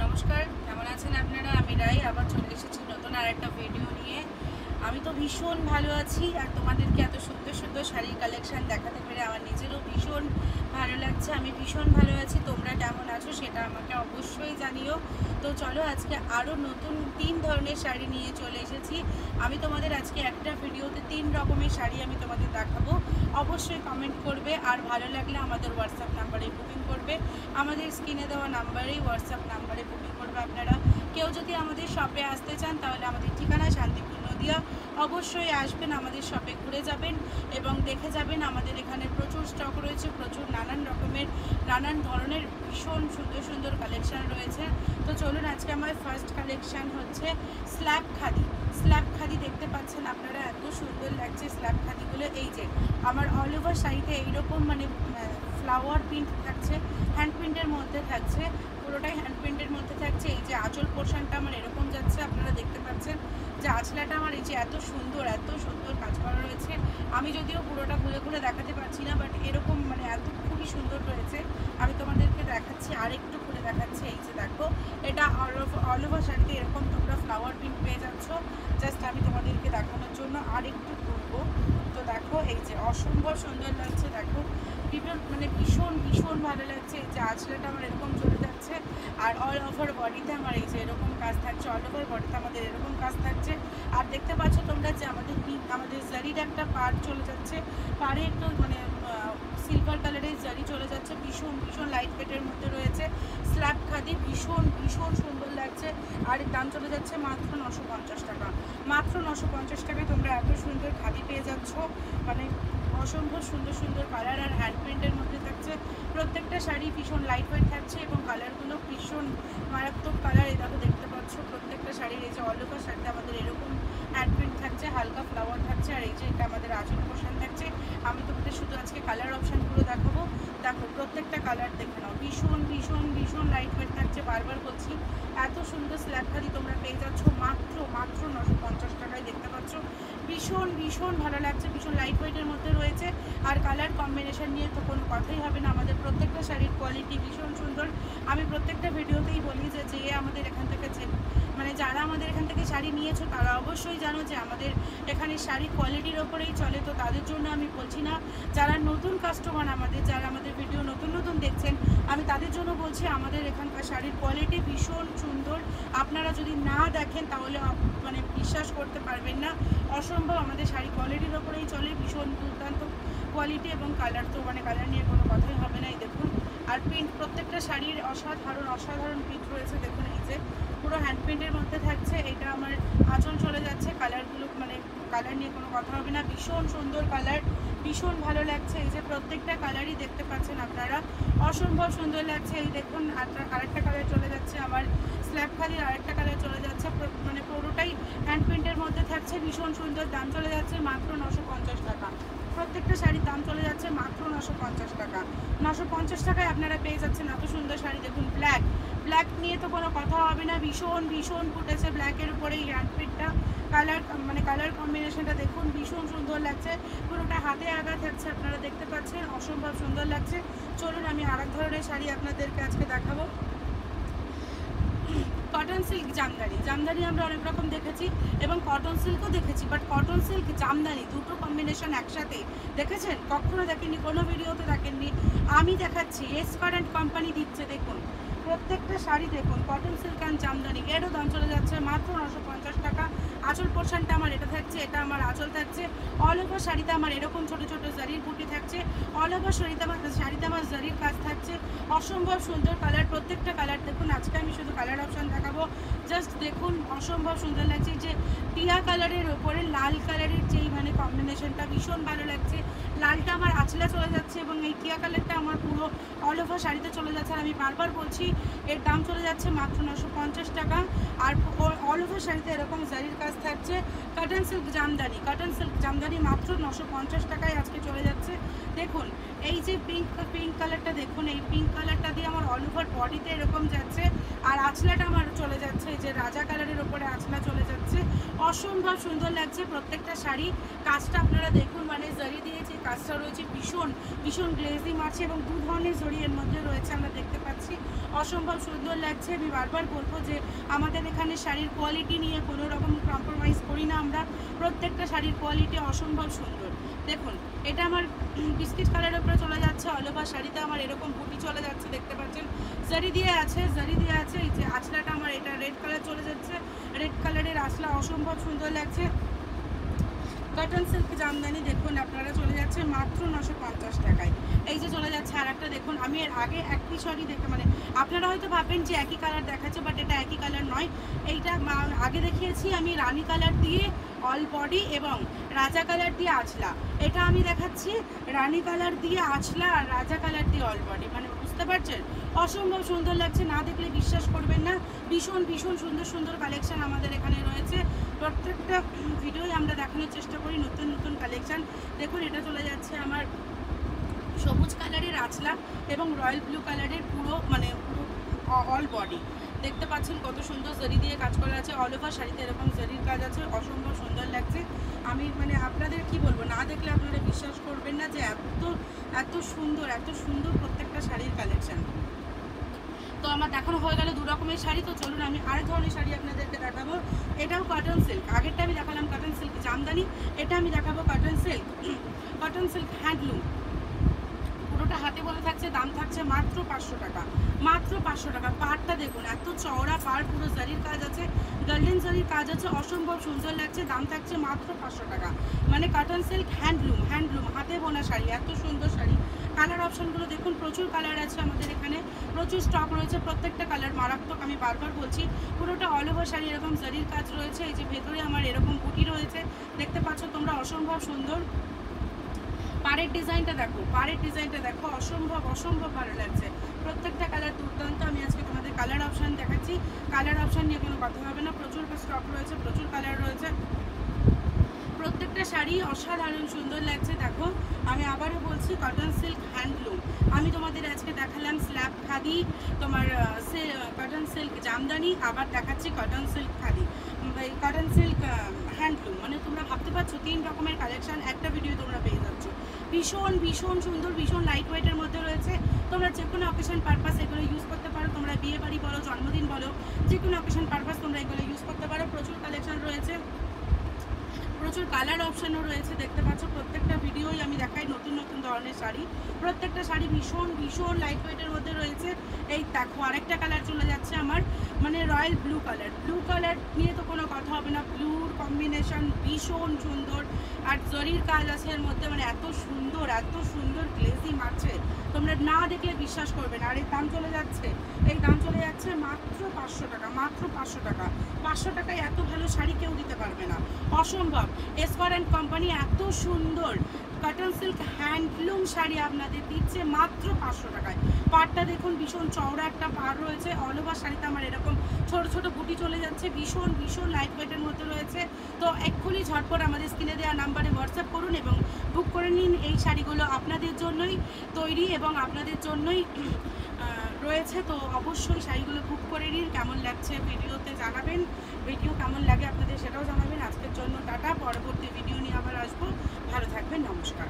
নমস্কার, কেমন আছেন আপনারা? আমি রাই আবার চলে এসেছি নতুন আরেকটা ভিডিও নিয়ে। আমি তো ভীষণ ভালো আছি, আর তোমাদেরকে এত সুন্দর সুন্দর শাড়ির কালেকশান দেখাতে পেরে আমার নিজেরও ভীষণ ভালো লাগছে। আমি ভীষণ ভালো আছি, তোমরা কেমন আছো সেটা আমাকে অবশ্যই জানিও। তো চলো, আজকে আরও নতুন 3 ধরনের শাড়ি নিয়ে চলে এসেছি। আমি তোমাদের আজকে একটা ভিডিওতে 3 রকমের শাড়ি আমি তোমাদের দেখাবো। অবশ্যই কমেন্ট করবে, আর ভালো লাগলে আমাদের হোয়াটসঅ্যাপ নাম্বারে বুকিং করবে। আমাদের স্ক্রিনে দেওয়া নাম্বারেই হোয়াটসঅ্যাপ নাম্বারে বুকিং করবে আপনারা। কেউ যদি আমাদের শপে আসতে চান তাহলে আমাদের ঠিকানা শান্তিপুর নদিয়া। অবশ্যই আসবেন, আমাদের শপে ঘুরে যাবেন এবং দেখে যাবেন। আমাদের এখানে প্রচুর স্টক রয়েছে, প্রচুর নানান ধরনের ভীষণ সুন্দর সুন্দর কালেকশান রয়েছে। তো চলুন, আজকে আমার ফার্স্ট কালেকশান হচ্ছে স্ল্যাব খাদি। দেখতে পাচ্ছেন আপনারা, এত সুন্দর লাগছে স্ল্যাব খাদিগুলো। এই যে আমার অল ওভার শাড়িতে এইরকম ফ্লাওয়ার প্রিন্ট থাকছে, হ্যান্ড প্রিন্টের মধ্যে থাকছে, পুরোটাই হ্যান্ড প্রিন্টের মধ্যে থাকছে। এই যে আঁচল পোর্শনটা আমার এরকম যাচ্ছে, আপনারা দেখতে পাচ্ছেন যে আঁচলাটা আমার এই যে এত সুন্দর কাজ করা রয়েছে। আমি যদিও পুরোটা ঘুরে দেখাতে পারছি না, বাট এরকম এত খুবই সুন্দর রয়েছে। আমি তোমাদেরকে দেখাচ্ছি, আরেকটু ঘুরে দেখাচ্ছি। এই যে দেখো, এটা অল ওভার শাড়িতে এরকম তোমরা ফ্লাওয়ার প্রিন্ট পেয়ে যাচ্ছ। জাস্ট আমি তোমাদেরকে দেখানোর জন্য আরেকটু ঘুরবো। তো দেখো, এই যে অসম্ভব সুন্দর লাগছে। দেখো ভীষণ ভালো লাগছে। এই যে আঁচলাটা আমার এরকম চলে যাচ্ছে, আর অল ওভার বডিতে আমার এই যে এরকম কাজ থাকছে। অল ওভার বডিতে আমাদের এরকম কাজ থাকছে। আর দেখতে পাচ্ছ তোমরা যে আমাদের জারির একটা পাড় চলে যাচ্ছে, পাড়ে একটু সিলভার কালারের জারি চলে যাচ্ছে। ভীষণ লাইট ওয়েটের মধ্যে রয়েছে স্ল্যাব খাদি। ভীষণ সুন্দর লাগছে। আর এর দাম চলে যাচ্ছে মাত্র 950 টাকা। মাত্র 950 টাকায় তোমরা এত সুন্দর খাদি পেয়ে যাচ্ছ। অসম্ভব সুন্দর কালার আর হ্যান্ড প্রিন্টের মধ্যে থাকছে। প্রত্যেকটা শাড়ি ভীষণ লাইট ওয়েট থাকছে এবং কালারগুলো ভীষণ মারাত্মক কালার। এই দেখো, দেখতে পাচ্ছ প্রত্যেকটা শাড়ির এই যে অল ওভার শাড়িতে আমাদের এরকম হ্যান্ড প্রিন্ট থাকছে, হালকা ফ্লাওয়ার থাকছে। আর এই যে এটা আমাদের আঁচল পোর্শন থাকছে। আমি তোমাদের শুধু আজকে কালার অপশানগুলো দেখাবো। দেখো, প্রত্যেকটা কালার দেখে নাও। ভীষণ লাইট ওয়েট থাকছে। বারবার বলছি, এত সুন্দর স্ল্যাব খাদি তোমরা পেয়ে যাচ্ছ মাত্র 950 টাকায়। দেখতে পাচ্ছ ভীষণ ভালো লাগছে। ভীষণ লাইট ওয়েটের মধ্যে রয়েছে, আর কালার কম্বিনেশন নিয়ে তো কোনো কথাই হবে না। আমাদের প্রত্যেকটা শাড়ির কোয়ালিটি ভীষণ সুন্দর। আমি প্রত্যেকটা ভিডিওতেই বলি যে আমাদের এখান থেকে যারা আমাদের এখান থেকে শাড়ি নিয়েছো তারা অবশ্যই জানো যে আমাদের এখানে শাড়ি কোয়ালিটির ওপরেই চলে। তো তাদের জন্য আমি বলছি না, যারা নতুন কাস্টমার যারা আমাদের ভিডিও নতুন দেখছেন, আমি তাদের জন্য বলছি আমাদের এখানকার শাড়ির কোয়ালিটি ভীষণ সুন্দর। আপনারা যদি না দেখেন তাহলে বিশ্বাস করতে পারবেন না। অসম্ভব, আমাদের শাড়ি কোয়ালিটির ওপরেই চলে। ভীষণ দুর্দান্ত কোয়ালিটি এবং কালার তো কালার নিয়ে কোনো কথাই হবে না। এই দেখুন, আর প্রিন্ট প্রত্যেকটা শাড়ির অসাধারণ প্রিন্ট রয়েছে। দেখুন, এই যে পুরো হ্যান্ড প্রিন্টের মধ্যে থাকছে। এটা আমার আঁচল চলে যাচ্ছে। কালারগুলো কালার নিয়ে কোনো কথা হবে না। ভীষণ সুন্দর কালার, ভীষণ ভালো লাগছে। এই যে প্রত্যেকটা কালারই দেখতে পাচ্ছেন আপনারা, অসম্ভব সুন্দর লাগছে। এই দেখুন, আরেকটা কালার চলে যাচ্ছে আমার স্ল্যাব খাদির, আরেকটা কালার চলে যাচ্ছে। পুরোটাই হ্যান্ড প্রিন্টের মধ্যে থাকছে। ভীষণ সুন্দর। দাম চলে যাচ্ছে মাত্র 950 টাকা। প্রত্যেকটা শাড়ির দাম চলে যাচ্ছে মাত্র 950 টাকা। 950 টাকায় আপনারা পেয়ে যাচ্ছেন এত সুন্দর শাড়ি। দেখুন, ব্ল্যাক নিয়ে তো কোনো কথা হবে না। ভীষণ ফুটেছে ব্ল্যাকের উপরে এই হ্যান্ড প্রিন্টটা। কালার কম্বিনেশনটা দেখুন, ভীষণ সুন্দর লাগছে। পুরোটা হাতে আগা থাকছে, আপনারা দেখতে পাচ্ছেন। অসম্ভব সুন্দর লাগছে। চলুন, আমি আরেক ধরনের শাড়ি আপনাদেরকে আজকে দেখাবো। কটন সিল্ক জামদানি আমরা অনেক রকম দেখেছি এবং কটন সিল্কও দেখেছি, বাট কটন সিল্ক জামদানি দুটো কম্বিনেশন একসাথে দেখেছেন? কখনো দেখেননি, কোনো ভিডিওতে দেখেননি। আমি দেখাচ্ছি, এসকারেন্ট কোম্পানি দিচ্ছে। দেখুন, প্রত্যেকটা শাড়ি দেখুন, কটন সিল্ক অ্যান্ড জামদানি। এরও দাম চলে যাচ্ছে মাত্র 950 টাকা। আঁচল পোর্শনটা আমার এটা থাকছে, এটা আমার আঁচল থাকছে। অল ওভার শাড়িতে আমার এরকম ছোট জারির বুটি থাকছে। অল ওভার শাড়িতে আমার জারির কাজ থাকছে। অসম্ভব সুন্দর কালার, প্রত্যেকটা কালার দেখুন। আজকে আমি শুধু কালার অপশান দেখাবো। জাস্ট দেখুন, অসম্ভব সুন্দর লাগছে। যে টিয়া কালারের ওপরে লাল কালারের যেই কম্বিনেশনটা ভীষণ ভালো লাগছে। লালটা আমার আঁচলা চলে যাচ্ছে এবং এই টিয়া কালারটা আমার পুরো অল ওভার শাড়িতে চলে যাচ্ছে। আর আমি বারবার বলছি, এর দাম চলে যাচ্ছে মাত্র 950 টাকা। আর অল ওভার শাড়িতে এরকম জারির কাজ থাকছে। কটন সিল্ক জামদানি মাত্র 950 টাকায় আজকে চলে যাচ্ছে। দেখুন, এই যে পিঙ্ক কালারটা দেখুন, এই পিঙ্ক কালারটা দিয়ে আমার অল ওভার বডিতে এরকম যাচ্ছে। আর আঁচলাটা আমার চলে যাচ্ছে, এই যে রাজা কালারের ওপরে আঁচলা চলে যাচ্ছে। অসম্ভব সুন্দর লাগছে প্রত্যেকটা শাড়ি। কাজটা আপনারা দেখুন, জারি দিয়ে যে কাজটা রয়েছে ভীষণ ভীষণ গ্লেজি মারছে এবং দু ধরনের জড়ি এর মধ্যে রয়েছে, আমরা দেখতে পাচ্ছি অসম্ভব সুন্দর লাগছে। আমি বারবার বলবো যে আমাদের এখানে শাড়ির কোয়ালিটি নিয়ে কোনো রকম কম্প্রোমাইজ করি না আমরা, প্রত্যেকটা শাড়ির কোয়ালিটি অসম্ভব সুন্দর। দেখুন এটা আমার বিস্কিট কালারের উপরে চলে যাচ্ছে, অল ওভার শাড়িতে আমার এরকম বুটি চলে যাচ্ছে, দেখতে পাচ্ছেন জারি দিয়ে আছে, জারি দিয়ে আছে। এই যে আঁচলাটা আমার এটা রেড কালার চলে যাচ্ছে, রেড কালারের আঁচলা অসম্ভব সুন্দর লাগছে। কটন সিল্ক জামদানি দেখুন আপনারা চলে যাচ্ছে মাত্র 950 টাকায়। এই যে চলে যাচ্ছে আর একটা দেখুন, আমি এর আগে একই শাড়ি দেখে মানে আপনারা হয়তো ভাবেন যে একই কালার দেখাচ্ছে, বাট এটা একই কালার নয়। এইটা আগে দেখিয়েছি আমি রানী কালার দিয়ে অল বডি এবং রাজা কালার দিয়ে আঁচলা, এটা আমি দেখাচ্ছি রানী কালার দিয়ে আঁচলা আর রাজা কালার দিয়ে অল বডি। মানে বুঝতে পারছেন অসম্ভব সুন্দর লাগছে, না দেখলে বিশ্বাস করবেন না। ভীষণ ভীষণ সুন্দর সুন্দর কালেকশন আমাদের এখানে রয়েছে, প্রত্যেকটা ভিডিওই আমরা দেখানোর চেষ্টা করি নতুন নতুন কালেকশন। দেখুন এটা চলে যাচ্ছে আমার সবুজ কালারের আঁচলা এবং রয়্যাল ব্লু কালারের পুরো মানে অল বডি, দেখতে পাচ্ছেন কত সুন্দর জরি দিয়ে কাজ করা আছে। অল ওভার শাড়িতে এরকম জরির কাজ আছে, অসম্ভব সুন্দর লাগছে। আমি মানে আপনাদের কি বলবো, না দেখলে আপনারা বিশ্বাস করবেন না যে এত সুন্দর প্রত্যেকটা শাড়ির কালেকশন। তো আমার দেখানো হয়ে গেল দু রকমের শাড়ি, তো চলুন আমি আরেক ধরনের শাড়ি আপনাদেরকে দেখাবো। এটাও কটন সিল্ক, আগেরটা আমি দেখালাম কটন সিল্ক জামদানি, এটা আমি দেখাবো কটন সিল্ক হ্যান্ডলুম। পুরোটা হাতে বলে থাকছে, দাম থাকছে মাত্র 500 টাকা, মাত্র 500 টাকা। পাড়টা দেখুন এত চওড়া পাড়, পুরো জারির কাজ আছে, গোল্ডেন জারির কাজ আছে, অসম্ভব সুন্দর লাগছে। দাম থাকছে মাত্র 500 টাকা। মানে কটন সিল্ক হ্যান্ডলুম হাতে বোনা শাড়ি, এত সুন্দর শাড়ি। কালার অপশনগুলো দেখুন, প্রচুর কালার আছে আমাদের এখানে, প্রচুর স্টক রয়েছে, প্রত্যেকটা কালার মারাত্মক। আমি বারবার বলছি পুরোটা অল ওভার শাড়ি এরকম জারির কাজ রয়েছে। এই যে ভেতরে আমার এরকম বুটি রয়েছে, দেখতে পাচ্ছ তোমরা, অসম্ভব সুন্দর। পাড়ের ডিজাইনটা দেখো, অসম্ভব ভালো লাগছে। প্রত্যেকটা কালার দুর্দান্ত। আমি আজকে তোমাদের কালার অপশান দেখাচ্ছি, কালার অপশান নিয়ে কোনো কথা হবে না, প্রচুর স্টক রয়েছে, প্রচুর কালার রয়েছে। প্রত্যেকটা শাড়ি অসাধারণ সুন্দর লাগছে। দেখো আমি আবারও বলছি কটন সিল্ক হ্যান্ডলুম। আমি তোমাদের আজকে দেখালাম স্ল্যাব খাদি, তোমার কটন সিল্ক জামদানি, আবার দেখাচ্ছি cotton silk khadi, cotton silk handloom. মানে তোমরা ভাবতে পারছো 3 রকমের কালেকশন একটা ভিডিও তোমরা পেয়ে যাচ্ছ। ভীষণ সুন্দর, ভীষণ লাইট ওয়েটের মধ্যে রয়েছে। তোমরা যে কোনো অকেশন পারপাস এগুলো ইউজ করতে পারো, তোমরা বিয়ে বাড়ি বলো, জন্মদিন বলো, যে কোনো অকেশন পারপাস তোমরা এগুলো ইউজ করতে পারো। প্রচুর কালেকশন রয়েছে, প্রচুর কালার অপশানও রয়েছে, দেখতে পাচ্ছ। প্রত্যেকটা ভিডিওই আমি দেখাই নতুন নতুন ধরনের শাড়ি, প্রত্যেকটা শাড়ি ভীষণ লাইট ওয়েটের মধ্যে রয়েছে। এই দেখো আরেকটা কালার চলে যাচ্ছে আমার, মানে রয়্যাল ব্লু কালার নিয়ে তো কোনো কথা হবে না। ব্লুর কম্বিনেশন ভীষণ সুন্দর, আর জরির কাজ আছে এর মধ্যে, মানে এত সুন্দর গ্লেজি মারছে, তোমরা না দেখলে বিশ্বাস করবে না। আর এই দাম চলে যাচ্ছে মাত্র 500 টাকা, মাত্র 500 টাকা। 500 টাকায় এত ভালো শাড়ি কেউ দিতে পারবে না, অসম্ভব। এসকর অ্যান্ড কোম্পানি এত সুন্দর কটন সিল্ক হ্যান্ডলুম শাড়ি আপনাদের দিচ্ছে মাত্র 500 টাকায়। পাড়টা দেখুন, ভীষণ চওড়া একটা পাড় রয়েছে। অল ওভার শাড়িতে আমার এরকম ছোট বুটি চলে যাচ্ছে, ভীষণ লাইট ওয়েটের মধ্যে রয়েছে। তো এক্ষুনি ঝটপট আমাদের স্ক্রিনে দেওয়া নাম্বারে হোয়াটসঅ্যাপ করুন এবং বুক করে নিন। এই শাড়িগুলো আপনাদের জন্যই তৈরি এবং আপনাদের জন্যই রয়েছে। তো অবশ্যই শাড়িগুলো বুক করে নিন। কেমন লাগছে ভিডিওতে জানাবেন, ভিডিও কেমন লাগে আপনাদের সেটাও জানাবেন। আজকের জন্য টাটা, পরবর্তী ভিডিও নিয়ে আবার আসবো। ভালো থাকবেন, নমস্কার।